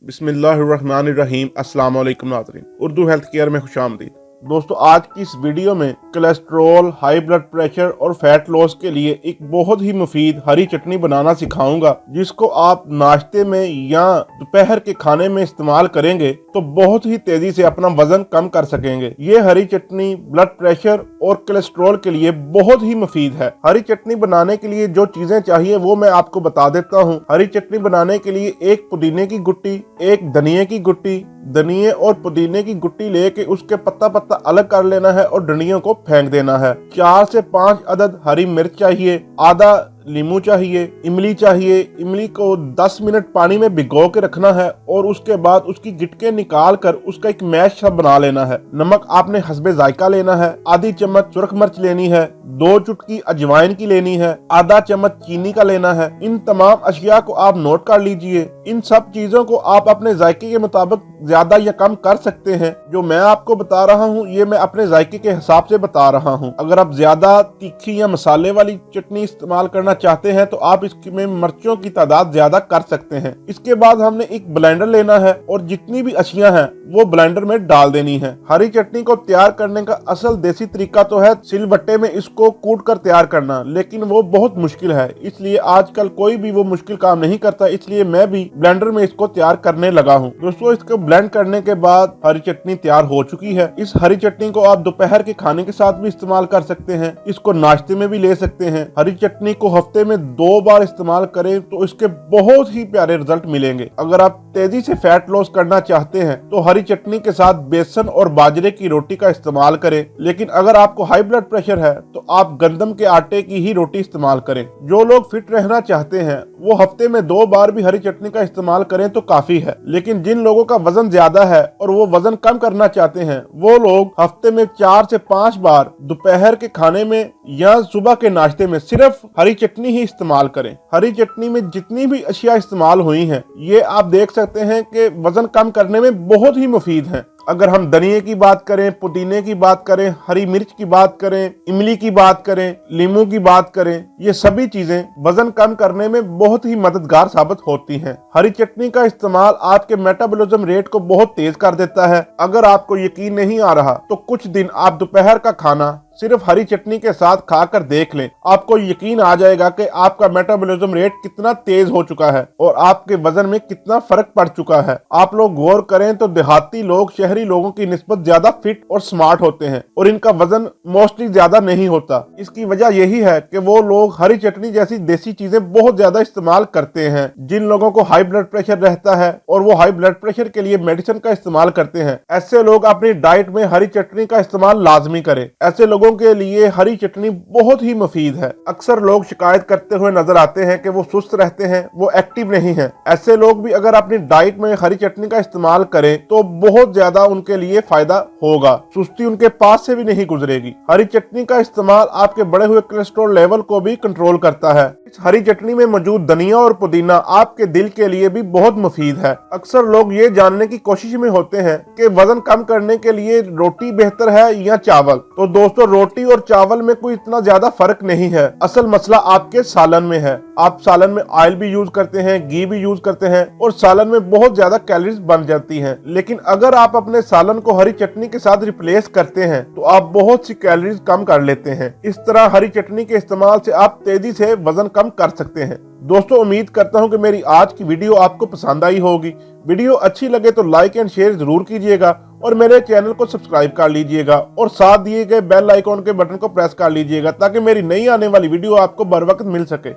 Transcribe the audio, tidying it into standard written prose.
बिस्मिल्लाहिर्रहमानिर्रहीम। अस्सलाम वालेकुम नाज़रीन, उर्दू हेल्थ केयर में खुशामदीद। दोस्तों, आज की इस वीडियो में कोलेस्ट्रॉल, हाई ब्लड प्रेशर और फैट लॉस के लिए एक बहुत ही मुफीद हरी चटनी बनाना सिखाऊंगा, जिसको आप नाश्ते में या दोपहर के खाने में इस्तेमाल करेंगे तो बहुत ही तेजी से अपना वजन कम कर सकेंगे। ये हरी चटनी ब्लड प्रेशर और कोलेस्ट्रॉल के लिए बहुत ही मुफीद है। हरी चटनी बनाने के लिए जो चीजें चाहिए वो मैं आपको बता देता हूँ। हरी चटनी बनाने के लिए एक पुदीने की गुट्टी, एक धनिये की गुट्टी, धनिये और पुदीने की गुट्टी लेके उसके पत्ता पत्ता अलग कर लेना है और डंडियों को फेंक देना है। 4 से 5 अदद हरी मिर्च चाहिए, आधा नींबू चाहिए, इमली चाहिए। इमली को 10 मिनट पानी में भिगो के रखना है और उसके बाद उसकी गिटके निकाल कर उसका एक मैश सा बना लेना है। नमक आपने हस्बे जायका लेना है, आधी चम्मच सुरख मिर्च लेनी है, 2 चुटकी अजवाइन की लेनी है, आधा चम्मच चीनी का लेना है। इन तमाम अशिया को आप नोट कर लीजिए। इन सब चीजों को आप अपने जायके के मुताबिक ज्यादा या कम कर सकते हैं। जो मैं आपको बता रहा हूँ ये मैं अपने जायके के हिसाब से बता रहा हूँ। अगर आप ज्यादा तीखी या मसाले वाली चटनी इस्तेमाल करना चाहते हैं तो आप इसमें मिर्चों की तादाद ज्यादा कर सकते हैं। इसके बाद हमने एक ब्लेंडर लेना है और जितनी भी अशिया हैं वो ब्लेंडर में डाल देनी है। हरी चटनी को तैयार करने का असल देसी तरीका तो है सिलबट्टे में इसको कूट कर तैयार करना, लेकिन वो बहुत मुश्किल है, इसलिए आजकल कोई भी वो मुश्किल काम नहीं करता, इसलिए मैं भी ब्लेंडर में इसको तैयार करने लगा हूँ। दोस्तों, इसको ब्लेंड करने के बाद हरी चटनी तैयार हो चुकी है। इस हरी चटनी को आप दोपहर के खाने के साथ भी इस्तेमाल कर सकते हैं, इसको नाश्ते में भी ले सकते हैं। हरी चटनी को हफ्ते में 2 बार इस्तेमाल करें तो इसके बहुत ही प्यारे रिजल्ट मिलेंगे। अगर आप तेजी से फैट लॉस करना चाहते हैं तो हरी चटनी के साथ बेसन और बाजरे की रोटी का इस्तेमाल करें, लेकिन अगर आपको हाई ब्लड प्रेशर है तो आप गंदम के आटे की ही रोटी इस्तेमाल करें। जो लोग फिट रहना चाहते हैं वो हफ्ते में 2 बार भी हरी चटनी का इस्तेमाल करें तो काफी है, लेकिन जिन लोगों का वजन ज्यादा है और वो वजन कम करना चाहते हैं वो लोग हफ्ते में 4 से 5 बार दोपहर के खाने में या सुबह के नाश्ते में सिर्फ हरी चटनी ही इस्तेमाल करें। हरी चटनी में जितनी भी अशिया इस्तेमाल हुई हैं ये आप देख सकते हैं कि वजन कम करने में बहुत ही मुफीद हैं। अगर हम धनिये की बात करें, पुदीने की बात करें, हरी मिर्च की बात करें, इमली की बात करें, नींबू की बात करें, ये सभी चीजें वजन कम करने में बहुत ही मददगार साबित होती हैं। हरी चटनी का इस्तेमाल आपके मेटाबॉलिज्म रेट को बहुत तेज कर देता है। अगर आपको यकीन नहीं आ रहा तो कुछ दिन आप दोपहर का खाना सिर्फ हरी चटनी के साथ खाकर देख लें, आपको यकीन आ जाएगा कि आपका मेटाबॉलिज्म रेट कितना तेज हो चुका है और आपके वजन में कितना फर्क पड़ चुका है। आप लोग गौर करें तो देहाती लोग शहरी लोगों की निस्बत ज्यादा फिट और स्मार्ट होते हैं और इनका वजन मोस्टली ज्यादा नहीं होता। इसकी वजह यही है कि वो लोग हरी चटनी जैसी देसी चीजें बहुत ज्यादा इस्तेमाल करते हैं। जिन लोगों को हाई ब्लड प्रेशर रहता है और वो हाई ब्लड प्रेशर के लिए मेडिसिन का इस्तेमाल करते हैं, ऐसे लोग अपनी डाइट में हरी चटनी का इस्तेमाल लाजमी करें। ऐसे लोगों के लिए हरी चटनी बहुत ही मुफीद है। अक्सर लोग शिकायत करते हुए नजर आते हैं कि वो सुस्त रहते हैं, वो एक्टिव नहीं है। ऐसे लोग भी अगर अपनी डाइट में हरी चटनी का इस्तेमाल करें तो बहुत ज्यादा उनके लिए फायदा होगा, सुस्ती उनके पास से भी नहीं गुजरेगी। हरी चटनी का इस्तेमाल आपके बढ़े हुए कोलेस्ट्रॉल लेवल को भी कंट्रोल करता है। इस हरी चटनी में मौजूद धनिया और पुदीना आपके दिल के लिए भी बहुत मुफीद है। अक्सर लोग ये जानने की कोशिश में होते हैं कि वजन कम करने के लिए रोटी बेहतर है या चावल। तो दोस्तों, रोटी और चावल में कोई इतना ज्यादा फर्क नहीं है। असल मसला आपके सालन में है। आप सालन में ऑयल भी यूज करते हैं, घी भी यूज करते हैं और सालन में बहुत ज्यादा कैलोरीज बन जाती हैं। लेकिन अगर आप अपने सालन को हरी चटनी के साथ रिप्लेस करते हैं तो आप बहुत सी कैलोरीज कम कर लेते हैं। इस तरह हरी चटनी के इस्तेमाल से आप तेजी से वजन कम कर सकते हैं। दोस्तों, उम्मीद करता हूं कि मेरी आज की वीडियो आपको पसंद आई होगी। वीडियो अच्छी लगे तो लाइक एंड शेयर जरूर कीजिएगा और मेरे चैनल को सब्सक्राइब कर लीजिएगा और साथ दिए गए बेल आइकॉन के बटन को प्रेस कर लीजिएगा ताकि मेरी नई आने वाली वीडियो आपको बर वक्त मिल सके।